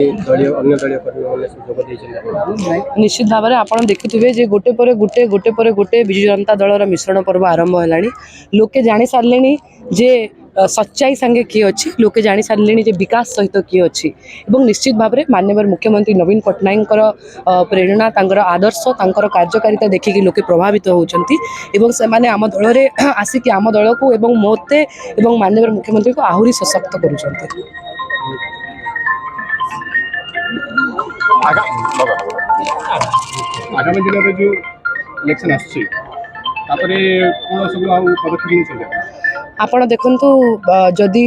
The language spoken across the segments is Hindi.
दलीय अन्य दलीय कर्मी मैंने सुजोग देइछन निश्चित भाव में आप देखुवे जे गोटे पर गोटे विजु जनता दलर मिश्रण पर्व आरंभ है। लोके जानी सारे जे सच्चाई संगे किए अच्छी लोके जानी सारे जे विकास सहित किए अच्छी एवं निश्चित भाव में माननीय मुख्यमंत्री नवीन पट्टनायक प्रेरणा तांकर आदर्श तांकर कार्यकारिता देखिकी लोके प्रभावित होती से माने आम दल में आसिक आम दल को एवं मोते एवं माननीय मुख्यमंत्री को आहरी सशक्त करुँच। आगामी दिन में जो इलेक्शन आछी तापरे कोन सब पदक्षेप नहीं आपण देखु जदि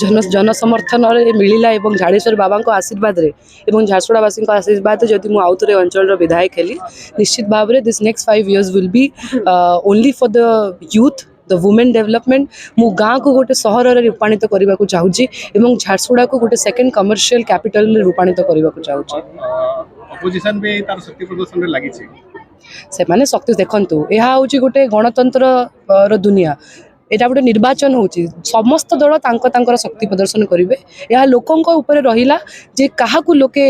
जन समर्थन मिलला एवं झाड़ेश्वर बाबा आशीर्वाद रे एवं झारसुड़ावासी आशीर्वाद जदि मु आउथरे अंचल विधायक हेली निश्चित भाव में this next 5 years will be only for the youth the women development. मु गाँ को गोटे सहर में रूपाणित करने को चाहूँगी एवं झारसुड़ा को गोटे सेकेंड कमर्शियल कैपिटल में रूपाणित करने को चाहूँगी। अपोजिशन भी तार शक्ति प्रदर्शन रे लागि छी से माने शक्ति देखंतु यह हूँ गोटे गणतंत्र दुनिया एटा गोटे निर्वाचन होची समस्त दल तांकर शक्ति प्रदर्शन करेंगे यह लोकों ऊपर रहिला जे काहाकू लोके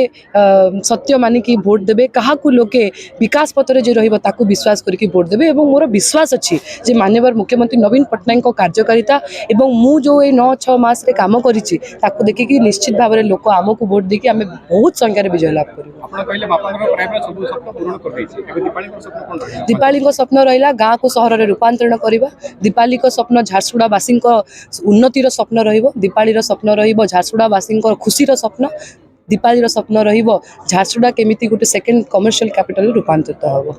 सत्य मानिकी भोट देबे काहाकू लोके विकास पथरे जे रहिबा ताकू विश्वास करके भोट देबे एवं मोर विश्वास अच्छी जे माननीय मुख्यमंत्री नवीन पट्टनायक कार्यकारिता एवं मु जो ए 9-6 मास रे काम करिछि ताकू देखिकी निश्चित भाव में लोक आमको भोट देकी आमे बहुत संख्या रे विजय लाभ करू। आपण कहले बापांकर प्राय सब स्वप्न पूर्ण कर दैछि एबे दीपाली को स्वप्न रहिला गाँ को सहर रे रूपांतरण करबा दीपाली को स्वप्न झारसुड़ावासी उन्नतिर स्वप्न रहिबो दीपाली स्वप्न रहिबो झारसुड़ावासी खुशीर स्वप्न दीपाली स्वप्न रहिबो झारसुड़ा केमिति गोटे सेकेंड कमर्शियल कैपिटल रूपांतरित होबो।